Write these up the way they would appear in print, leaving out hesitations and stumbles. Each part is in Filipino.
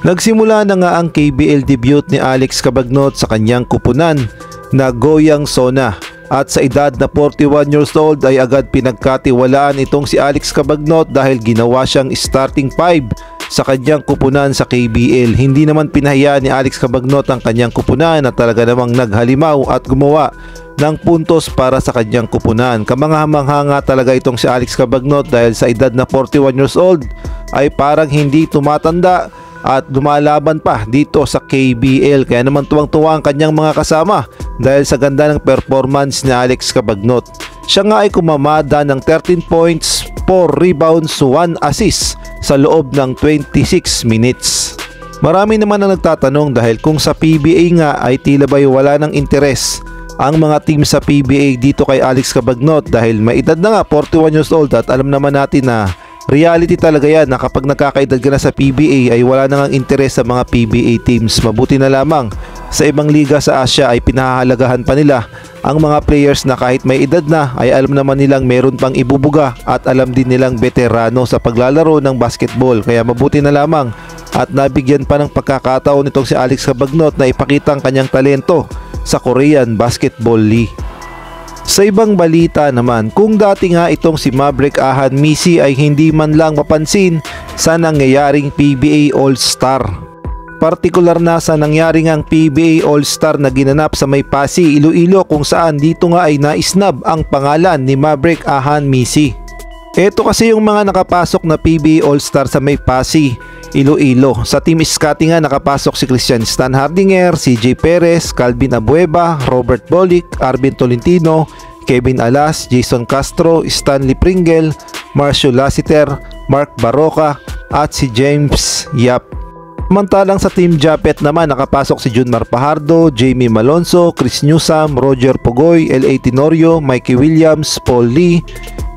Nagsimula na nga ang KBL debut ni Alex Cabagnot sa kanyang kupunan na Goyang Sona at sa edad na 41 years old ay agad pinagkatiwalaan itong si Alex Cabagnot dahil ginawa siyang starting 5 sa kanyang kupunan sa KBL. Hindi naman pinahiya ni Alex Cabagnot ang kanyang kupunan at talaga namang naghalimaw at gumawa ng puntos para sa kanyang kupunan. Kamangha-mangha nga talaga itong si Alex Cabagnot dahil sa edad na 41 years old ay parang hindi tumatanda at lumalaban pa dito sa KBL. Kaya naman tuwang-tuwa ang kanyang mga kasama dahil sa ganda ng performance ni Alex Cabagnot. Siya nga ay kumamada ng 13 points, 4 rebounds, 1 assist sa loob ng 26 minutes. Marami naman ang nagtatanong dahil kung sa PBA nga ay tila ba'y wala ng interes ang mga team sa PBA dito kay Alex Cabagnot dahil may edad na nga 41 years old at alam naman natin na reality talaga yan na kapag nakakaedad ka na sa PBA ay wala nang interes sa mga PBA teams. Mabuti na lamang sa ibang liga sa Asia ay pinahahalagahan pa nila ang mga players na kahit may edad na ay alam naman nilang meron pang ibubuga at alam din nilang veterano sa paglalaro ng basketball. Kaya mabuti na lamang at nabigyan pa ng pagkakataon nitong si Alex Cabagnot na ipakita ang kanyang talento sa Korean Basketball League. Sa ibang balita naman, kung dati nga itong si Maverick Ahan Misi ay hindi man lang mapansin sa nangyayaring PBA All-Star. Partikular na sa nangyaring ang PBA All-Star na ginanap sa May Pasig, Iloilo kung saan dito nga ay naisnab ang pangalan ni Maverick Ahan Misi. Ito kasi yung mga nakapasok na PBA All-Star sa May Pasig, Iloilo. Sa team scouting nga nakapasok si Christian Stan Hardinger, CJ Perez, Calvin Abueva, Robert Bolick, Arvin Tolentino, Kevin Alas, Jason Castro, Stanley Pringle, Marcio Lassiter, Mark Baroka at si James Yap. Samantalang sa team Japet naman nakapasok si Junmar Pajardo, Jamie Malonzo, Chris Newsam, Roger Pugoy, L.A. Tenorio, Mikey Williams, Paul Lee,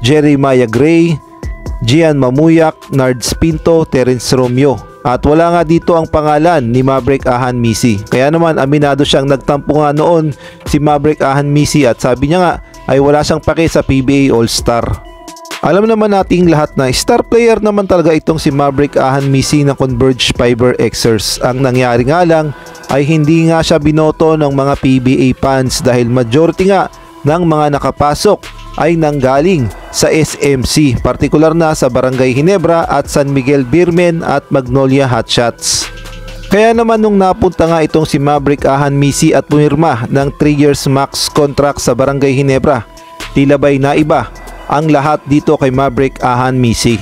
Jeremiah Gray, Gian Mamuyak, Nards Pinto, Terence Romeo. At wala nga dito ang pangalan ni Maverick Ahan Misi. Kaya naman aminado siyang nagtampo nga noon si Maverick Ahan Misi at sabi niya nga ay wala siyang pake sa PBA All-Star. Alam naman nating lahat na star player naman talaga itong si Maverick Ahan Misi ng Converge Fiber Xers. Ang nangyari nga lang ay hindi nga siya binoto ng mga PBA fans dahil majority nga ng mga nakapasok ay nanggaling sa SMC, partikular na sa Barangay Ginebra at San Miguel Birmen at Magnolia Hotshots. Kaya naman nung napunta nga itong si Maverick Ahan Misi at pumirma ng 3 years max contract sa Barangay Ginebra, tila ba'y naiba ang lahat dito kay Maverick Ahan Misi.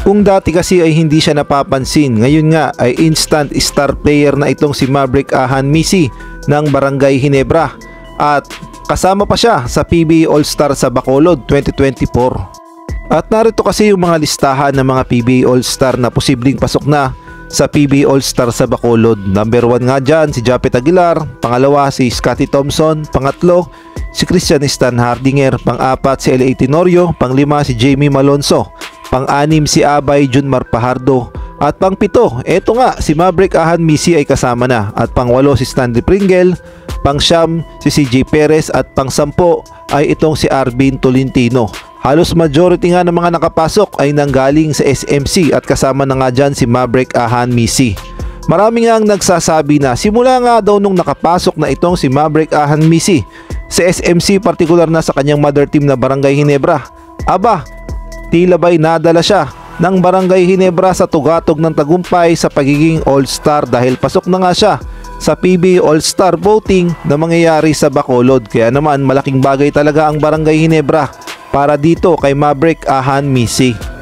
Kung dati kasi ay hindi siya napapansin, ngayon nga ay instant star player na itong si Maverick Ahan Misi ng Barangay Ginebra at kasama pa siya sa PBA All-Star sa Bacolod 2024. At narito kasi yung mga listahan ng mga PBA All-Star na posibleng pasok na sa PBA All-Star sa Bacolod. Number 1 nga dyan si Japet Aguilar, pangalawa si Scottie Thompson, pangatlo si Christian Stan Hardinger, pang-apat si L.A. Tenorio, pang-5 si Jamie Malonzo, pang-6 si Abay Junmar Pajardo, at pang-7 eto nga si Maverick Ahan Misi ay kasama na, at pang-8 si Stanley Pringle, pang-9 si CJ Perez at pang-10 ay itong si Arvin Tolentino. Halos majority nga ng mga nakapasok ay nanggaling sa SMC at kasama na nga dyan si Maverick Ahan Misi. Marami nga ang nagsasabi na simula nga daw nung nakapasok na itong si Maverick Ahan Misi sa SMC, partikular na sa kanyang mother team na Barangay Ginebra, aba, tila ba'y nadala siya ng Barangay Ginebra sa tugatog ng tagumpay sa pagiging All-Star dahil pasok na nga siya sa PBA All-Star voting na mangyayari sa Bacolod. Kaya naman malaking bagay talaga ang Barangay Ginebra para dito kay Maverick Ahan Misi.